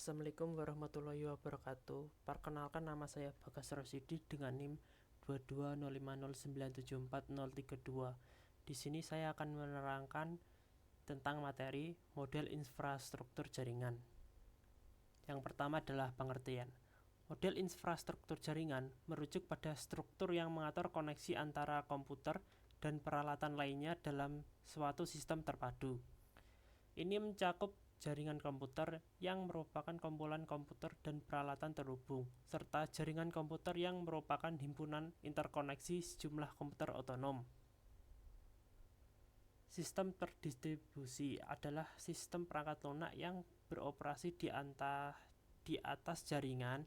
Assalamualaikum warahmatullahi wabarakatuh. Perkenalkan, nama saya Bagas Rosidi dengan NIM 22050974032. Di sini saya akan menerangkan tentang materi model infrastruktur jaringan. Yang pertama adalah pengertian. Model infrastruktur jaringan merujuk pada struktur yang mengatur koneksi antara komputer dan peralatan lainnya dalam suatu sistem terpadu. Ini mencakup jaringan komputer yang merupakan kumpulan komputer dan peralatan terhubung, serta jaringan komputer yang merupakan himpunan interkoneksi sejumlah komputer otonom. Sistem terdistribusi adalah sistem perangkat lunak yang beroperasi di atas jaringan,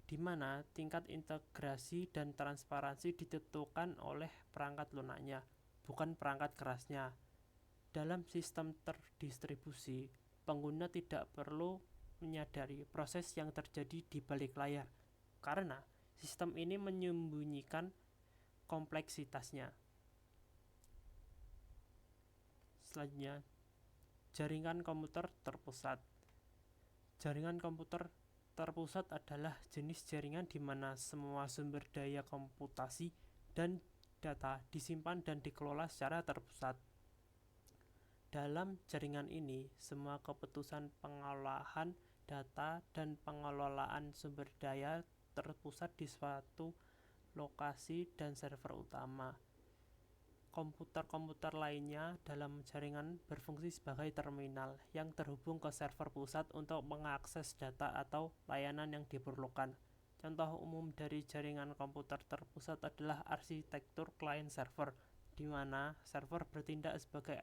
di mana tingkat integrasi dan transparansi ditentukan oleh perangkat lunaknya, bukan perangkat kerasnya. Dalam sistem terdistribusi, pengguna tidak perlu menyadari proses yang terjadi di balik layar, karena sistem ini menyembunyikan kompleksitasnya. Selanjutnya, jaringan komputer terpusat. Jaringan komputer terpusat adalah jenis jaringan di mana semua sumber daya komputasi dan data disimpan dan dikelola secara terpusat. Dalam jaringan ini, semua keputusan pengolahan data dan pengelolaan sumber daya terpusat di suatu lokasi dan server utama. Komputer-komputer lainnya dalam jaringan berfungsi sebagai terminal yang terhubung ke server pusat untuk mengakses data atau layanan yang diperlukan. Contoh umum dari jaringan komputer terpusat adalah arsitektur client-server, di mana server bertindak sebagai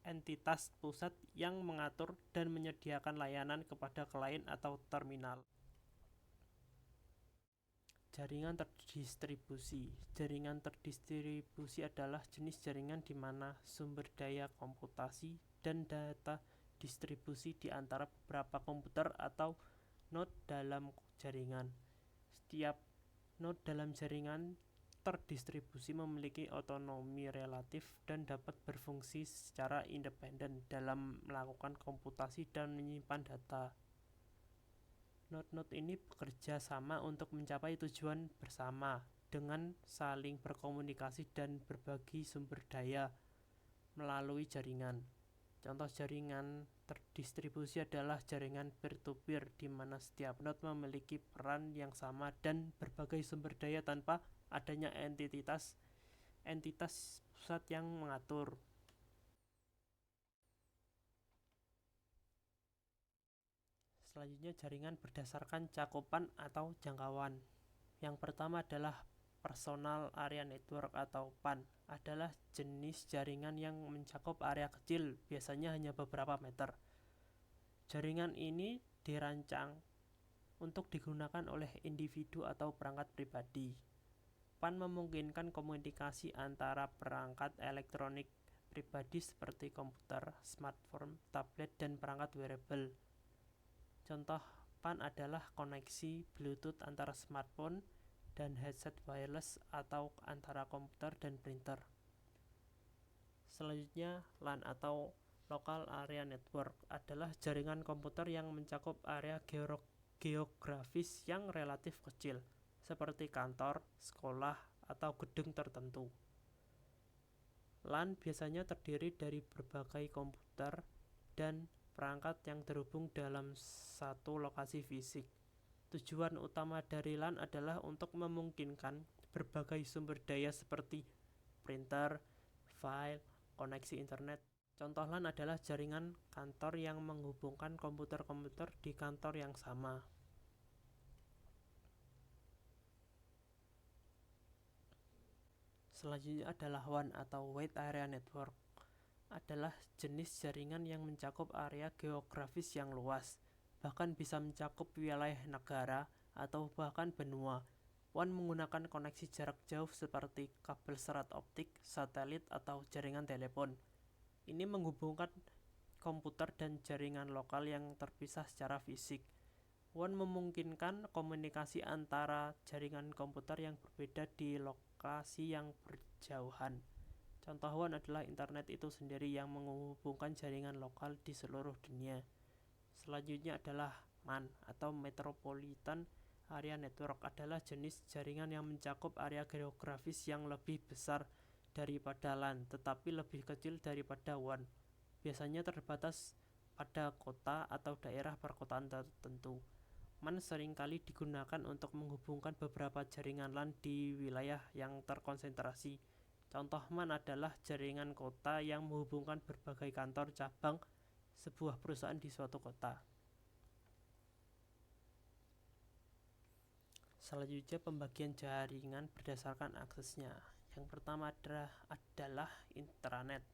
entitas pusat yang mengatur dan menyediakan layanan kepada klien atau terminal. Jaringan terdistribusi. Jaringan terdistribusi adalah jenis jaringan di mana sumber daya komputasi dan data distribusi di antara beberapa komputer atau node dalam jaringan. Setiap node dalam jaringan terdistribusi memiliki otonomi relatif dan dapat berfungsi secara independen dalam melakukan komputasi dan menyimpan data. Node-node ini bekerja sama untuk mencapai tujuan bersama dengan saling berkomunikasi dan berbagi sumber daya melalui jaringan. Contoh jaringan terdistribusi adalah jaringan peer-to-peer, di mana setiap node memiliki peran yang sama dan berbagai sumber daya tanpa adanya entitas pusat yang mengatur. Selanjutnya, jaringan berdasarkan cakupan atau jangkauan. Yang pertama adalah Personal Area Network atau PAN, adalah jenis jaringan yang mencakup area kecil, biasanya hanya beberapa meter. Jaringan ini dirancang untuk digunakan oleh individu atau perangkat pribadi. PAN memungkinkan komunikasi antara perangkat elektronik pribadi seperti komputer, smartphone, tablet, dan perangkat wearable. Contoh PAN adalah koneksi Bluetooth antara smartphone dan headset wireless atau antara komputer dan printer. Selanjutnya, LAN atau Local Area Network adalah jaringan komputer yang mencakup area geografis yang relatif kecil, seperti kantor, sekolah, atau gedung tertentu. LAN biasanya terdiri dari berbagai komputer dan perangkat yang terhubung dalam satu lokasi fisik. Tujuan utama dari LAN adalah untuk memungkinkan berbagai sumber daya seperti printer, file, koneksi internet. Contoh LAN adalah jaringan kantor yang menghubungkan komputer-komputer di kantor yang sama. Selanjutnya adalah WAN atau Wide Area Network, adalah jenis jaringan yang mencakup area geografis yang luas, bahkan bisa mencakup wilayah negara atau bahkan benua. WAN menggunakan koneksi jarak jauh seperti kabel serat optik, satelit, atau jaringan telepon. Ini menghubungkan komputer dan jaringan lokal yang terpisah secara fisik. WAN memungkinkan komunikasi antara jaringan komputer yang berbeda di lokasi yang berjauhan. Contoh WAN adalah internet itu sendiri yang menghubungkan jaringan lokal di seluruh dunia. Selanjutnya adalah MAN atau Metropolitan Area Network, adalah jenis jaringan yang mencakup area geografis yang lebih besar daripada LAN tetapi lebih kecil daripada WAN. Biasanya terbatas pada kota atau daerah perkotaan tertentu. MAN seringkali digunakan untuk menghubungkan beberapa jaringan LAN di wilayah yang terkonsentrasi. Contoh MAN adalah jaringan kota yang menghubungkan berbagai kantor cabang sebuah perusahaan di suatu kota. Selanjutnya pembagian jaringan berdasarkan aksesnya. Yang pertama adalah intranet.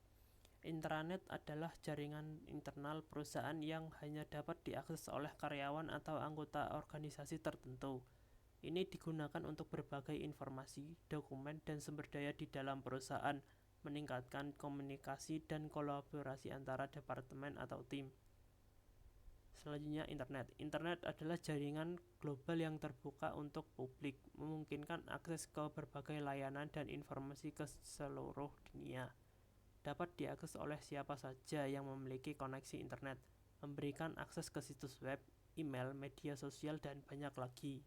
Intranet adalah jaringan internal perusahaan yang hanya dapat diakses oleh karyawan atau anggota organisasi tertentu. Ini digunakan untuk berbagai informasi, dokumen, dan sumber daya di dalam perusahaan, meningkatkan komunikasi dan kolaborasi antara departemen atau tim. Selanjutnya internet. Internet adalah jaringan global yang terbuka untuk publik, memungkinkan akses ke berbagai layanan dan informasi ke seluruh dunia. Dapat diakses oleh siapa saja yang memiliki koneksi internet, memberikan akses ke situs web, email, media sosial, dan banyak lagi.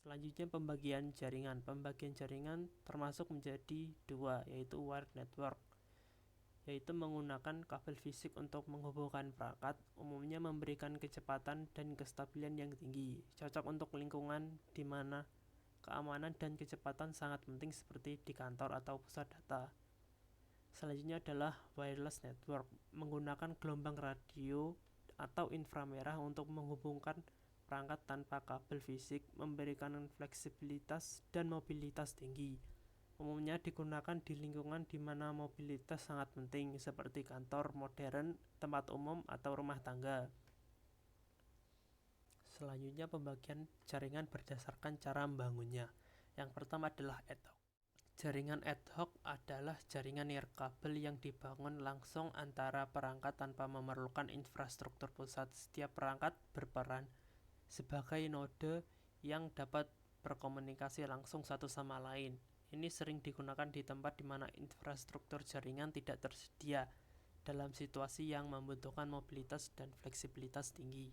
Selanjutnya pembagian jaringan. Pembagian jaringan termasuk menjadi dua, yaitu wired network, yaitu menggunakan kabel fisik untuk menghubungkan perangkat, umumnya memberikan kecepatan dan kestabilan yang tinggi, cocok untuk lingkungan di mana keamanan dan kecepatan sangat penting seperti di kantor atau pusat data. Selanjutnya adalah wireless network, menggunakan gelombang radio atau inframerah untuk menghubungkan perangkat tanpa kabel fisik, memberikan fleksibilitas dan mobilitas tinggi. Umumnya digunakan di lingkungan di mana mobilitas sangat penting, seperti kantor modern, tempat umum, atau rumah tangga. Selanjutnya pembagian jaringan berdasarkan cara membangunnya. Yang pertama adalah ad hoc. Jaringan ad hoc adalah jaringan nirkabel yang dibangun langsung antara perangkat tanpa memerlukan infrastruktur pusat. Setiap perangkat berperan sebagai node yang dapat berkomunikasi langsung satu sama lain. Ini sering digunakan di tempat di mana infrastruktur jaringan tidak tersedia, dalam situasi yang membutuhkan mobilitas dan fleksibilitas tinggi.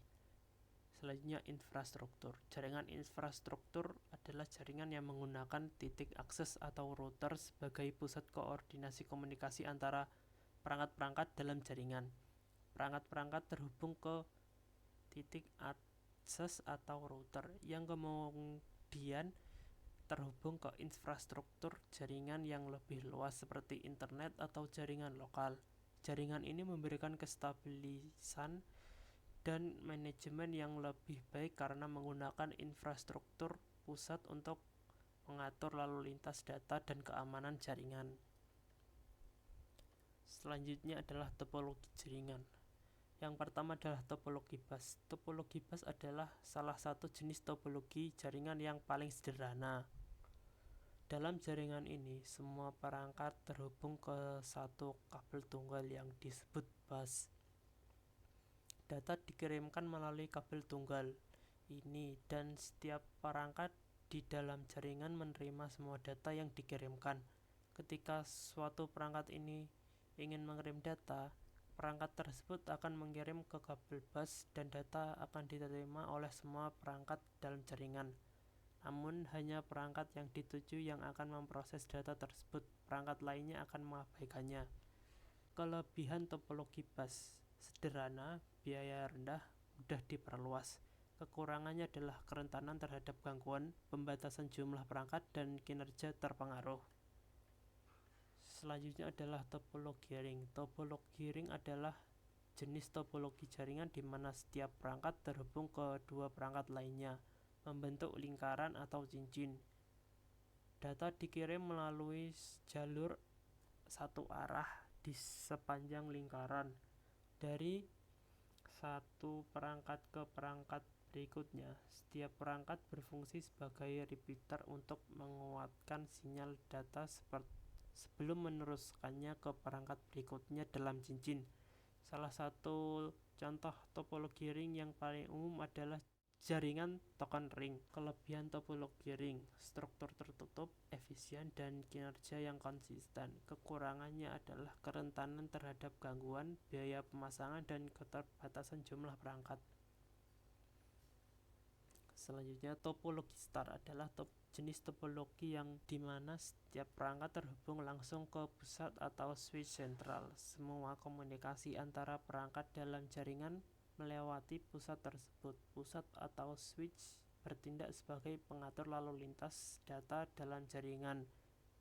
Selanjutnya infrastruktur. Jaringan infrastruktur adalah jaringan yang menggunakan titik akses atau router sebagai pusat koordinasi komunikasi antara perangkat-perangkat dalam jaringan. Perangkat-perangkat terhubung ke titik akses atau router yang kemudian terhubung ke infrastruktur jaringan yang lebih luas seperti internet atau jaringan lokal. Jaringan ini memberikan kestabilisan dan manajemen yang lebih baik karena menggunakan infrastruktur pusat untuk mengatur lalu lintas data dan keamanan jaringan. Selanjutnya adalah topologi jaringan. Yang pertama adalah topologi bus. Topologi bus adalah salah satu jenis topologi jaringan yang paling sederhana. Dalam jaringan ini, semua perangkat terhubung ke satu kabel tunggal yang disebut bus. Data dikirimkan melalui kabel tunggal ini dan setiap perangkat di dalam jaringan menerima semua data yang dikirimkan. Ketika suatu perangkat ini ingin mengirim data, perangkat tersebut akan mengirim ke kabel bus dan data akan diterima oleh semua perangkat dalam jaringan. Namun hanya perangkat yang dituju yang akan memproses data tersebut, perangkat lainnya akan mengabaikannya. Kelebihan topologi bus: sederhana, biaya rendah, mudah diperluas. Kekurangannya adalah kerentanan terhadap gangguan, pembatasan jumlah perangkat, dan kinerja terpengaruh. Selanjutnya adalah topologi ring. Topologi ring adalah jenis topologi jaringan di mana setiap perangkat terhubung ke dua perangkat lainnya, membentuk lingkaran atau cincin. Data dikirim melalui jalur satu arah di sepanjang lingkaran dari satu perangkat ke perangkat berikutnya. Setiap perangkat berfungsi sebagai repeater untuk menguatkan sinyal data sebelum meneruskannya ke perangkat berikutnya dalam cincin. Salah satu contoh topologi ring yang paling umum adalah Jaringan token ring. Kelebihan topologi ring: struktur tertutup, efisien, dan kinerja yang konsisten. Kekurangannya adalah kerentanan terhadap gangguan, biaya pemasangan, dan keterbatasan jumlah perangkat. Selanjutnya, topologi star adalah jenis topologi yang dimana setiap perangkat terhubung langsung ke pusat atau switch sentral. Semua komunikasi antara perangkat dalam jaringan melewati pusat tersebut. Pusat atau switch bertindak sebagai pengatur lalu lintas data dalam jaringan,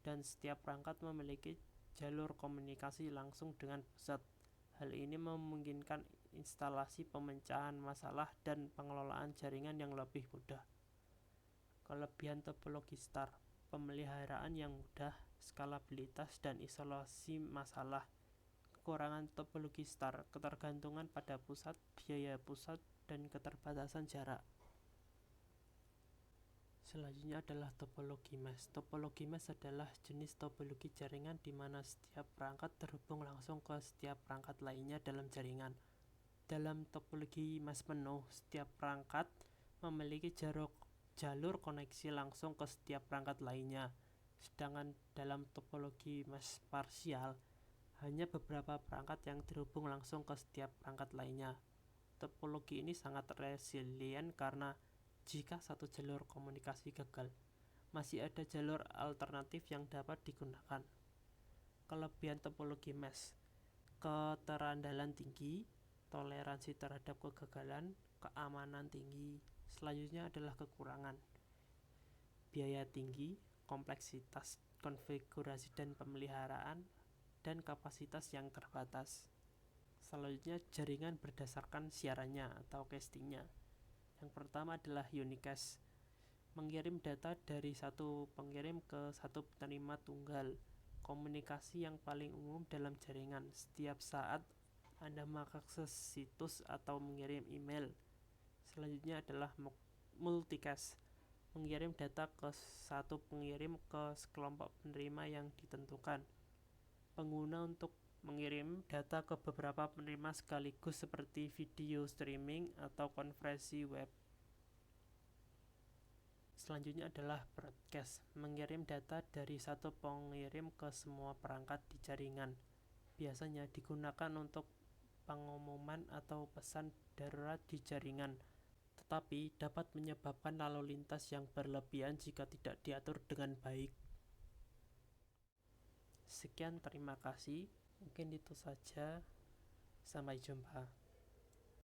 dan setiap perangkat memiliki jalur komunikasi langsung dengan pusat. Hal ini memungkinkan instalasi pemecahan masalah dan pengelolaan jaringan yang lebih mudah. Kelebihan topologi star: pemeliharaan yang mudah, skalabilitas, dan isolasi masalah. Kekurangan topologi star: ketergantungan pada pusat, biaya pusat, dan keterbatasan jarak. Selanjutnya adalah topologi mesh. Topologi mesh adalah jenis topologi jaringan di mana setiap perangkat terhubung langsung ke setiap perangkat lainnya dalam jaringan. Dalam topologi mesh penuh, setiap perangkat memiliki jalur koneksi langsung ke setiap perangkat lainnya. Sedangkan dalam topologi mesh parsial, hanya beberapa perangkat yang terhubung langsung ke setiap perangkat lainnya. Topologi ini sangat resilient karena jika satu jalur komunikasi gagal, masih ada jalur alternatif yang dapat digunakan. Kelebihan topologi mesh: keterandalan tinggi, toleransi terhadap kegagalan, keamanan tinggi. Selanjutnya adalah kekurangan: biaya tinggi, kompleksitas konfigurasi dan pemeliharaan, dan kapasitas yang terbatas. Selanjutnya, jaringan berdasarkan siarannya atau castingnya. Yang pertama adalah unicast, mengirim data dari satu pengirim ke satu penerima tunggal. Komunikasi yang paling umum dalam jaringan. Setiap saat Anda mengakses situs atau mengirim email. Selanjutnya adalah multicast, mengirim data ke satu pengirim ke sekelompok penerima yang ditentukan. Pengguna untuk mengirim data ke beberapa penerima sekaligus seperti video streaming atau konferensi web. Selanjutnya adalah broadcast, mengirim data dari satu pengirim ke semua perangkat di jaringan. Biasanya digunakan untuk pengumuman atau pesan darurat di jaringan, tetapi dapat menyebabkan lalu lintas yang berlebihan jika tidak diatur dengan baik. Sekian, terima kasih. Mungkin itu saja. Sampai jumpa.